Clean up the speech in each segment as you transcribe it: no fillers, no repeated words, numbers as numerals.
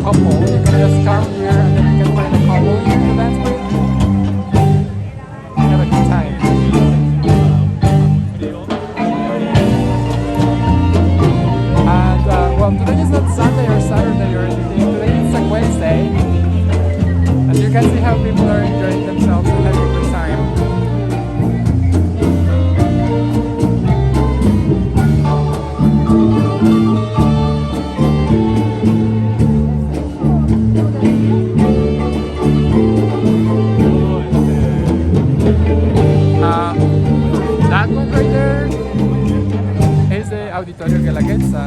couple. You can just come here and then you can find a couple here to dance with. Have a good time. And well, today is not Sunday or Saturday or anything. Today is a Wednesday. As you can see how people are enjoying themselves and having a good time. That one right there is the Auditorio Guelaguetza.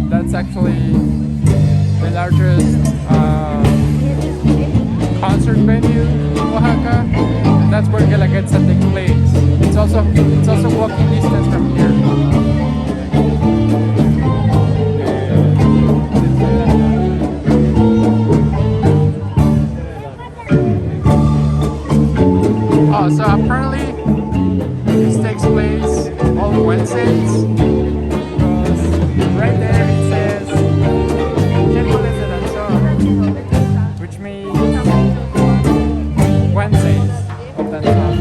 That's actually the largest concert venue in Oaxaca. That's where Guelaguetza takes place. It's also walking distance from here. Oh, so apparently this takes place on Wednesdays. Because right there it says Miércoles de Danzón, which means Wednesdays of Danzón.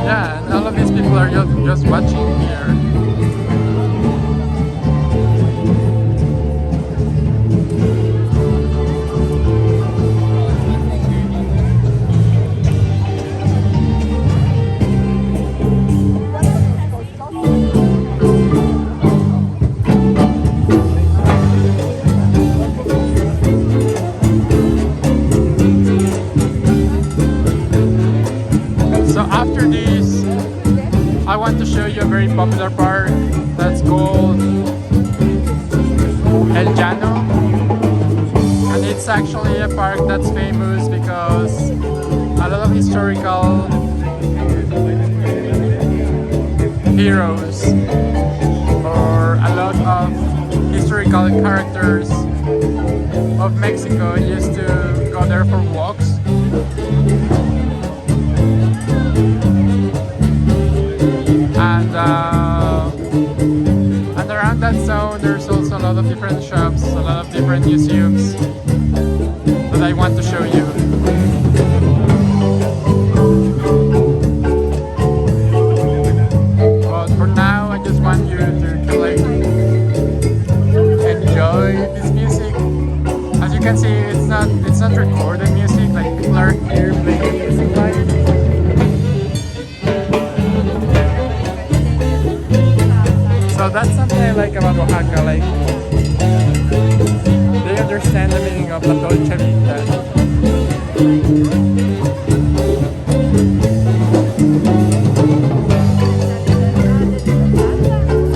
Yeah, and all of these people are just watching here. So after this, I want to show you a very popular park that's called El Llano. And it's actually a park that's famous because a lot of historical heroes or a lot of historical characters of Mexico used to go there for walks. And around that zone there's also a lot of different shops, a lot of different museums that I want to show you. But for now I just want you to like enjoy this music. As you can see, it's not recorded music, like people are here playing music live. So that's something I like about Oaxaca, like they understand the meaning of La Dolce Vita.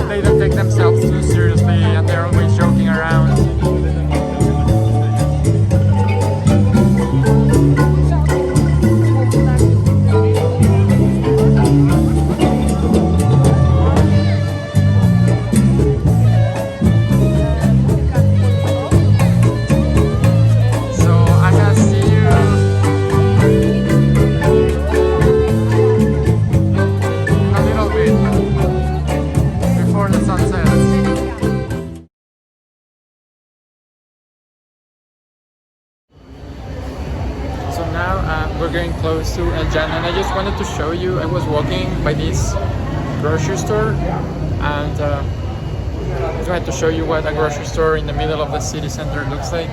They don't take themselves too seriously and they're always joking around. We're getting close to El Llano, and I just wanted to show you. I was walking by this grocery store, and I just wanted to show you what a grocery store in the middle of the city center looks like.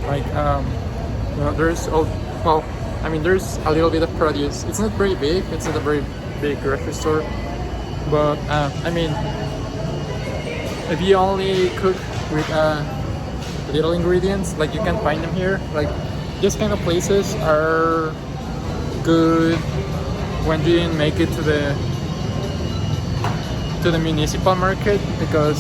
Like, you know, there's there's a little bit of produce. It's not very big. It's not a very big grocery store, but I mean, if you only cook with little ingredients, like you can find them here. Like, these kind of places are good when you didn't make it to the municipal market, because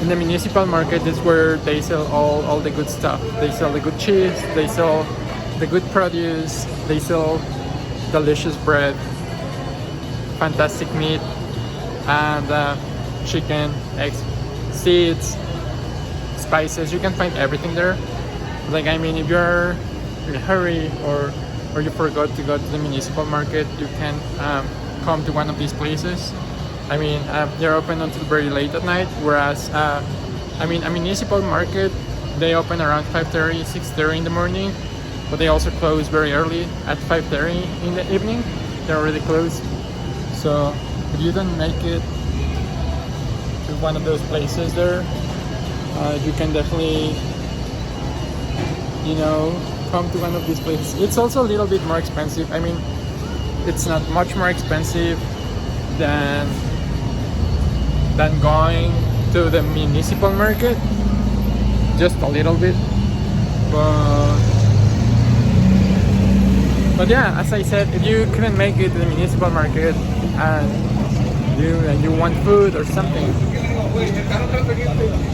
in the municipal market is where they sell all the good stuff. They sell the good cheese, they sell the good produce, they sell delicious bread, fantastic meat, and chicken, eggs, seeds, spices. You can find everything there. Like, I mean, if you're in a hurry, or you forgot to go to the municipal market, you can come to one of these places. I mean, they're open until very late at night, whereas I mean, a municipal market, they open around 5:30, 6:30 in the morning, but they also close very early at 5:30 in the evening. They're already closed. So if you don't make it to one of those places there, you can definitely, you know, come to one of these places. It's also a little bit more expensive. I mean, it's not much more expensive than going to the municipal market, just a little bit, but yeah, as I said, if you couldn't make it to the municipal market and you want food or something,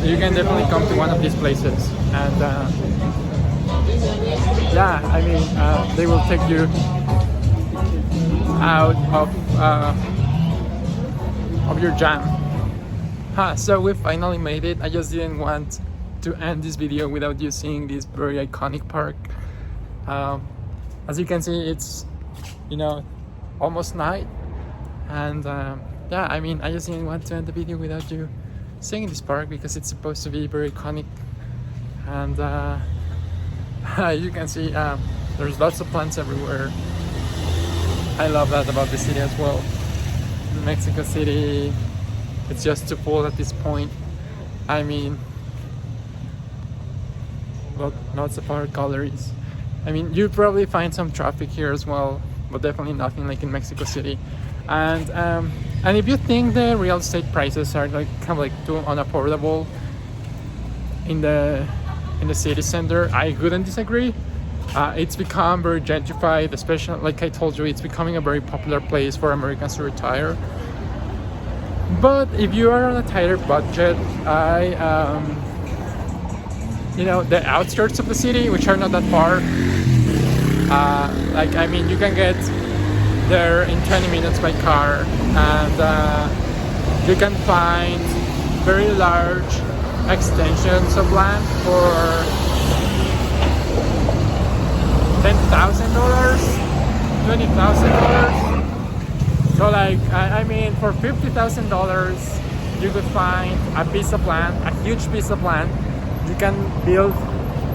you can definitely come to one of these places. And yeah, I mean, they will take you out of your jam. So we finally made it. I just didn't want to end this video without you seeing this very iconic park. As you can see, it's, you know, almost night, and yeah, I mean, I just didn't want to end the video without you seeing this park because it's supposed to be very iconic. And you can see there's lots of plants everywhere. I love that about the city as well. Mexico City, it's just too full at this point. I mean, lots of art galleries. I mean, you'd probably find some traffic here as well, but definitely nothing like in Mexico City. And if you think the real estate prices are like kind of like too unaffordable in the city center, I wouldn't disagree. It's become very gentrified, especially like I told you, it's becoming a very popular place for Americans to retire. But if you are on a tighter budget, you know, the outskirts of the city, which are not that far, like, I mean, you can get there in 20 minutes by car, and you can find very large extensions of land for $10,000, $20,000. So like, I mean, for $50,000, you could find a piece of land, a huge piece of land. You can build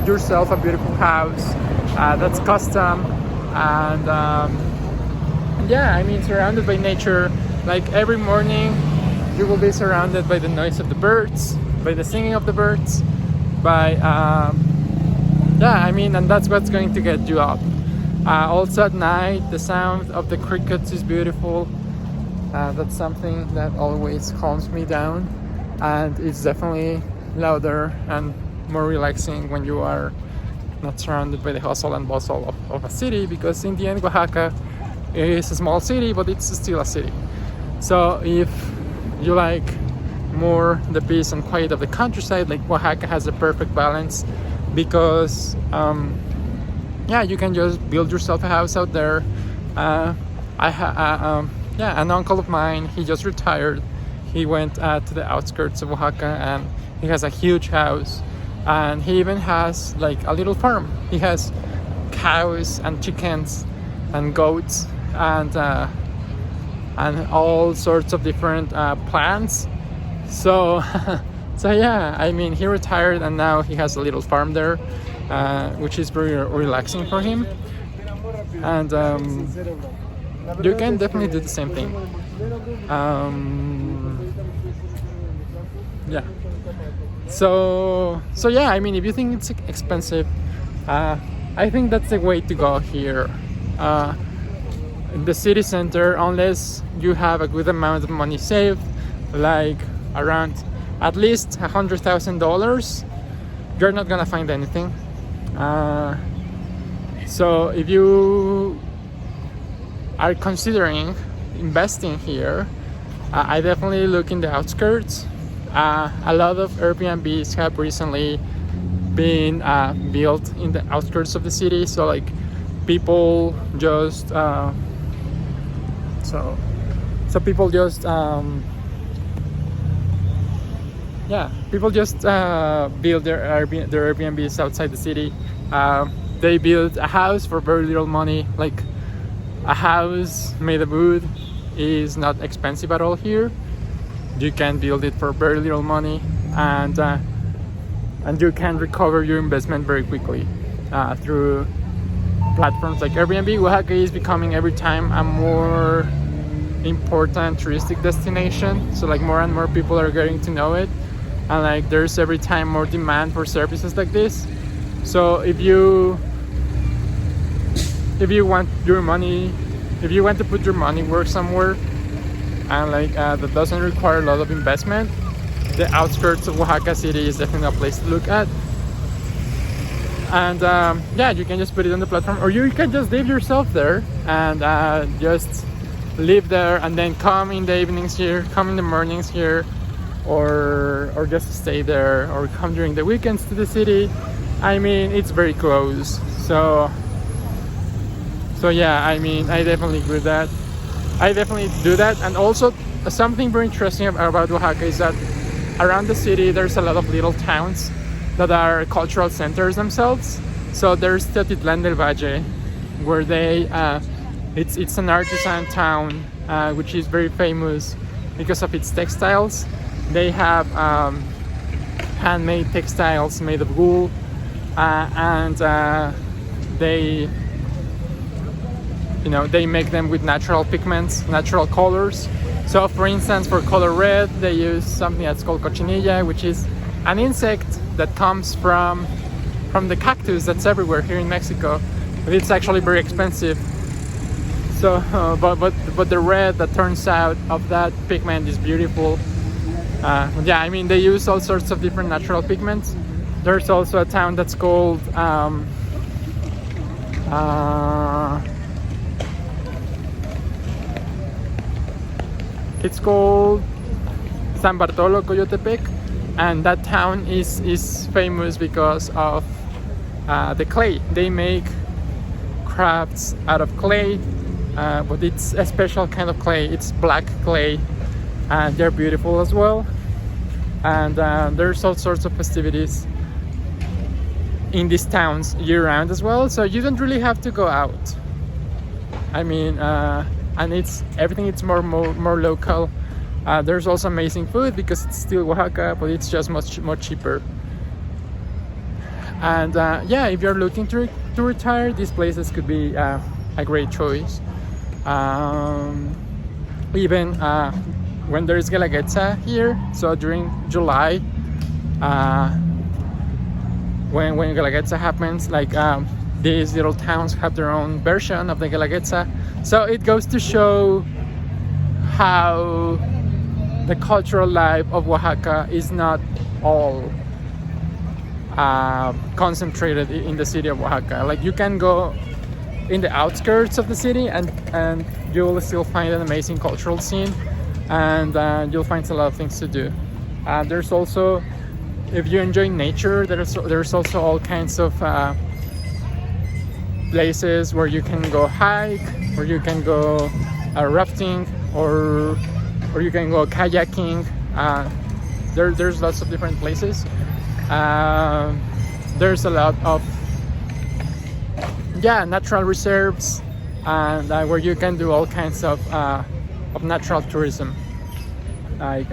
yourself a beautiful house that's custom, and yeah, I mean, surrounded by nature. Like every morning, you will be surrounded by the noise of the birds, by the singing of the birds, by yeah, I mean, and that's what's going to get you up. Also at night, the sound of the crickets is beautiful. That's something that always calms me down, and it's definitely louder and more relaxing when you are not surrounded by the hustle and bustle of a city, because in the end, Oaxaca is a small city, but it's still a city. So if you like more the peace and quiet of the countryside, like Oaxaca has a perfect balance, because yeah, you can just build yourself a house out there. Yeah, an uncle of mine, he just retired. He went to the outskirts of Oaxaca, and he has a huge house, and he even has like a little farm. He has cows and chickens and goats and all sorts of different plants. So so yeah, I mean, he retired and now he has a little farm there, which is very relaxing for him. And you can definitely do the same thing. Yeah. So yeah, I mean, if you think it's expensive, I think that's the way to go here. In the city center, unless you have a good amount of money saved, like around at least $100,000, you're not gonna find anything. So if you are considering investing here, I definitely look in the outskirts. A lot of Airbnbs have recently been built in the outskirts of the city, so like people just people just build their Airbnbs outside the city. they build a house for very little money. Like a house made of wood is not expensive at all here. You can build it for very little money, and you can recover your investment very quickly through platforms like Airbnb. Oaxaca is becoming every time a more important touristic destination, so like more and more people are getting to know it, and like there's every time more demand for services like this. So if you want your money, if you want to put your money work somewhere, and like that doesn't require a lot of investment, the outskirts of Oaxaca City is definitely a place to look at. And yeah, you can just put it on the platform, or you can just live yourself there and just live there, and then come in the evenings here, come in the mornings here, or just stay there, or come during the weekends to the city. I mean, it's very close. So yeah, I mean, I definitely agree with that. I definitely do that. And also something very interesting about Oaxaca is that around the city there's a lot of little towns that are cultural centers themselves. So there's Teotitlán del Valle, where they it's an artisan town which is very famous because of its textiles. They have handmade textiles made of wool, and they make them with natural pigments, natural colors. So for instance, for color red, they use something that's called cochinilla, which is an insect that comes from the cactus that's everywhere here in Mexico, but it's actually very expensive. So but the red that turns out of that pigment is beautiful. Yeah, I mean, they use all sorts of different natural pigments. There's also a town that's called it's called San Bartolo Coyotepec, and that town is famous because of the clay. They make crafts out of clay, but it's a special kind of clay. It's black clay, and they're beautiful as well. And there's all sorts of festivities in these towns year-round as well, so you don't really have to go out. I mean, and it's more local. There's also amazing food because it's still Oaxaca, but it's just much more cheaper. And yeah, if you're looking to retire, these places could be a great choice. Even when there's Guelaguetza here, so during July, when Guelaguetza happens, like these little towns have their own version of the Guelaguetza. So it goes to show how the cultural life of Oaxaca is not all concentrated in the city of Oaxaca. Like you can go in the outskirts of the city and you'll still find an amazing cultural scene, and you'll find a lot of things to do. There's also, if you enjoy nature, there's also all kinds of places where you can go hike, where you can go rafting, or you can go kayaking. There's lots of different places. There's a lot of natural reserves, and where you can do all kinds of natural tourism. Like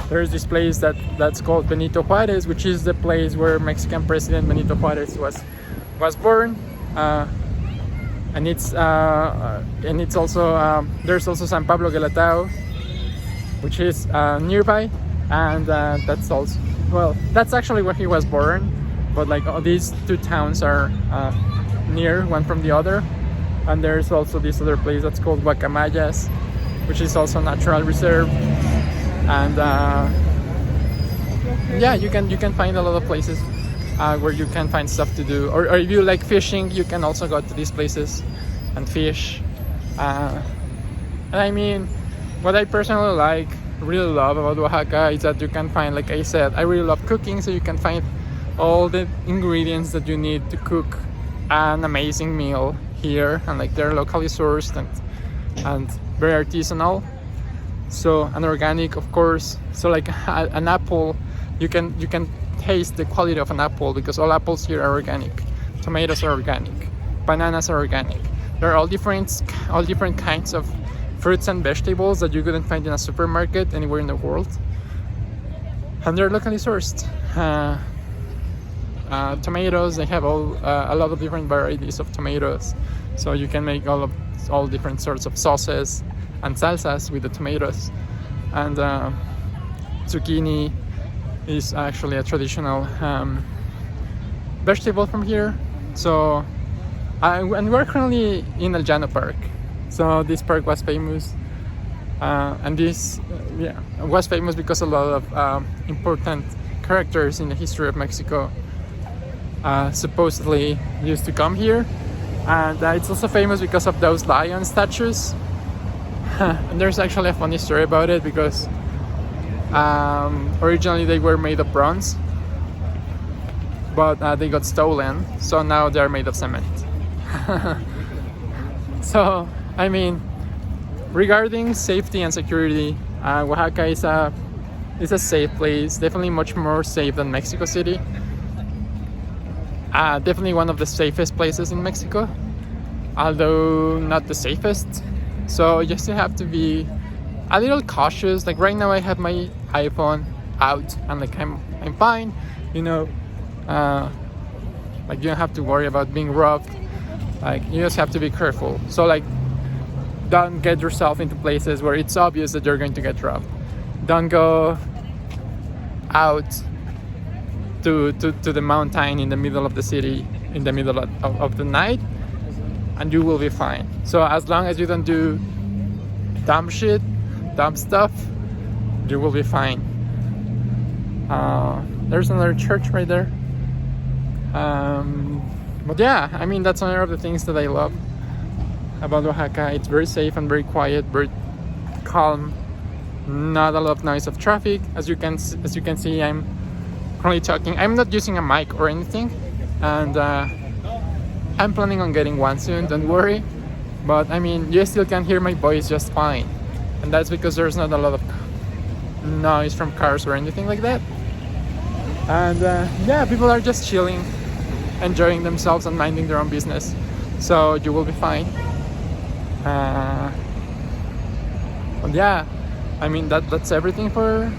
there's this place that's called Benito Juarez, which is the place where Mexican President Benito Juarez was born, and it's also there's also San Pablo Guelatao, which is nearby, and that's also, well, that's actually where he was born, but like these two towns are near one from the other. And there's also this other place that's called Guacamayas, which is also a natural reserve. And yeah, you can find a lot of places where you can find stuff to do, or if you like fishing, you can also go to these places and fish. And I mean, what I personally really love about Oaxaca is that you can find, like I said, I really love cooking, so you can find all the ingredients that you need to cook an amazing meal here, and like they're locally sourced and very artisanal, so, and organic, of course. So like an apple, you can taste the quality of an apple, because all apples here are organic, tomatoes are organic, bananas are organic. There are all different kinds of fruits and vegetables that you couldn't find in a supermarket anywhere in the world, and they're locally sourced. Tomatoes, they have a lot of different varieties of tomatoes, so you can make all different sorts of sauces and salsas with the tomatoes. And zucchini is actually a traditional vegetable from here. So and we're currently in El Llano Park. So this park was famous, and this was famous because a lot of important characters in the history of Mexico supposedly used to come here. And it's also famous because of those lion statues. And there's actually a funny story about it, because originally they were made of bronze, but they got stolen, so now they're made of cement. So, I mean, regarding safety and security, Oaxaca is a safe place, definitely much more safe than Mexico City. Definitely one of the safest places in Mexico, although not the safest. So you just have to be a little cautious. Like right now I have my iPhone out and like I'm fine, you know. Like you don't have to worry about being robbed. Like you just have to be careful. So like don't get yourself into places where it's obvious that you're going to get robbed. Don't go out to the mountain in the middle of the city in the middle of the night, and you will be fine. So as long as you don't do dumb stuff, you will be fine. There's another church right there. But yeah, I mean, that's one of the things that I love about Oaxaca. It's very safe and very quiet, very calm, not a lot of noise of traffic. As you can see, I'm currently talking. I'm not using a mic or anything, and I'm planning on getting one soon, don't worry. But I mean, you still can hear my voice just fine, and that's because there's not a lot of noise from cars or anything like that. And yeah, people are just chilling, enjoying themselves and minding their own business, so you will be fine. But yeah, I mean, that's everything for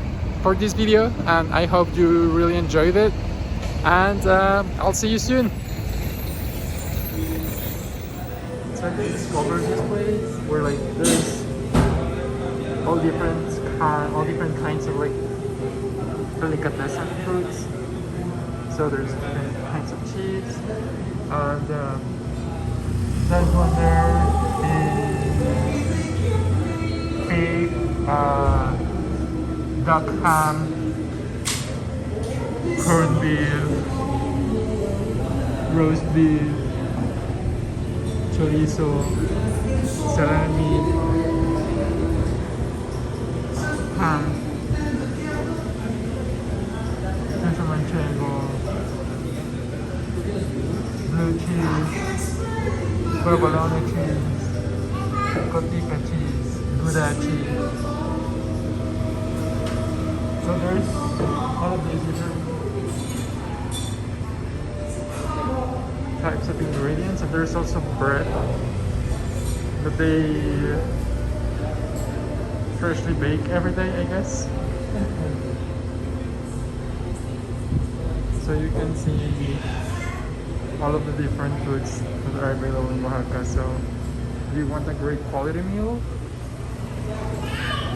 this video, and I hope you really enjoyed it, and I'll see you soon. So I discovered this place where like there's all different kinds of like delicatessen foods. So there's different kinds of cheese, and there's one there is pig, duck ham, corned beef, roast beef, chorizo, salami, ham, queso manchego, blue cheese, provolone cheese, cotija cheese, Gouda cheese. So there's all of these different types of ingredients, and there's also bread that they freshly bake every day, I guess. So you can see all of the different foods that are available in Oaxaca. So if you want a great quality meal,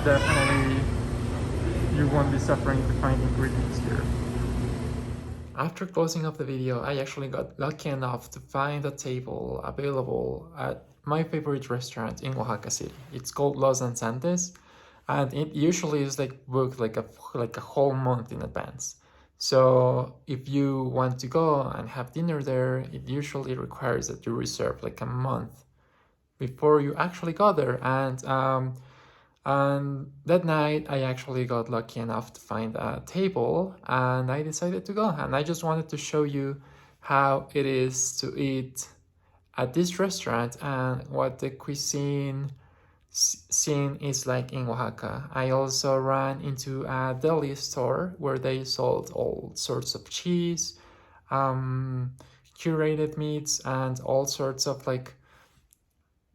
definitely you won't be suffering to find ingredients here. After closing up the video, I actually got lucky enough to find a table available at my favorite restaurant in Oaxaca City. It's called Los Danzantes, and it usually is like booked like a whole month in advance. So if you want to go and have dinner there, it usually requires that you reserve like a month before you actually go there. And that night I actually got lucky enough to find a table, and I decided to go, and I just wanted to show you how it is to eat at this restaurant and what the cuisine scene is like in Oaxaca. I also ran into a deli store where they sold all sorts of cheese, curated meats, and all sorts of like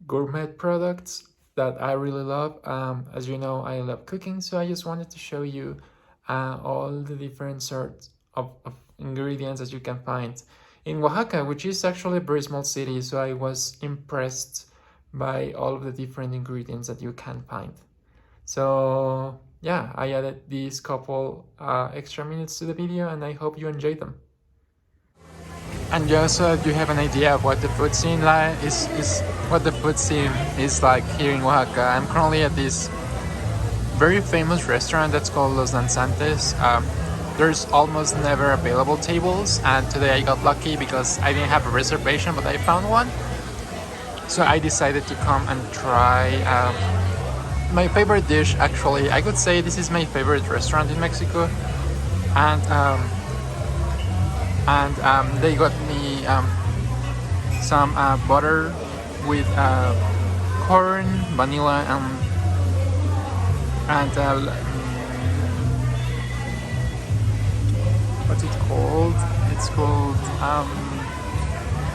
gourmet products that I really love. As you know, I love cooking, so I just wanted to show you all the different sorts of ingredients that you can find in Oaxaca, which is actually a very small city, so I was impressed by all of the different ingredients that you can find. So yeah, I added these couple extra minutes to the video, and I hope you enjoyed them. And just so you have an idea of what the food scene is what the food scene is like here in Oaxaca. I'm currently at this very famous restaurant that's called Los Danzantes. There's almost never available tables, and today I got lucky because I didn't have a reservation, but I found one. So I decided to come and try my favorite dish. Actually, I could say this is my favorite restaurant in Mexico, and they got me some butter with corn, vanilla, and what's it called? It's called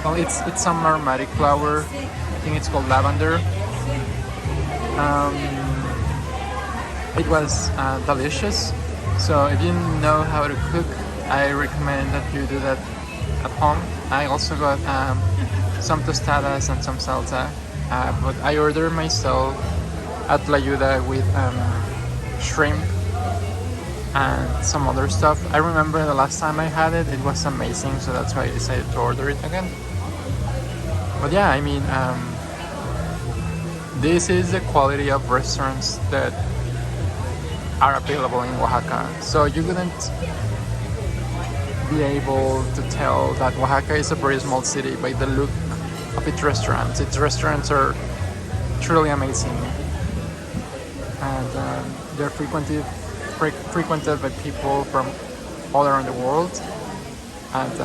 well, it's some aromatic flower. I think it's called lavender. It was delicious. So if you know how to cook, I recommend that you do that at home. I also got some tostadas and some salsa, but I ordered myself at Tlayuda with shrimp and some other stuff. I remember the last time I had it, it was amazing, so that's why I decided to order it again. But yeah, I mean, this is the quality of restaurants that are available in Oaxaca. So you wouldn't be able to tell that Oaxaca is a very small city by the look of its restaurants. Its restaurants are truly amazing, and they're frequented by people from all around the world. And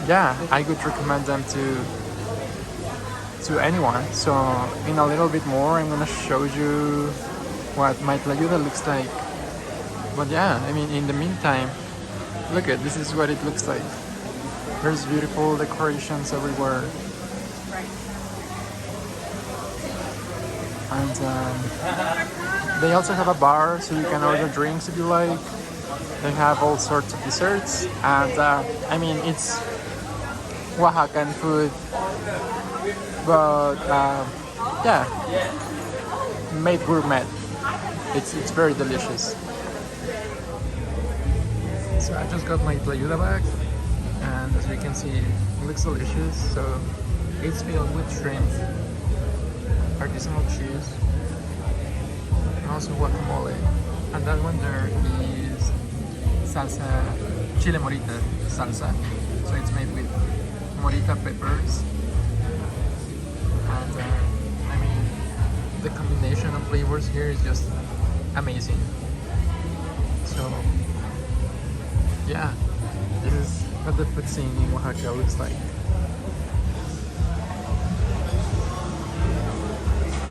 yeah, I would recommend them to anyone. So in a little bit more, I'm gonna show you what my Tlayuda looks like. But yeah, I mean, in the meantime, look at this is what it looks like. There's beautiful decorations everywhere, and they also have a bar, so you can order drinks if you like. They have all sorts of desserts, and I mean, it's Oaxacan food, but yeah, made gourmet. It's very delicious. So I just got my Tlayuda bag, and as you can see, it looks delicious. So it's filled with shrimp, artisanal cheese, and also guacamole. And that one there is salsa, chile morita salsa. So it's made with morita peppers. And I mean, the combination of flavors here is just amazing. So yeah, this is what the food scene in Oaxaca looks like.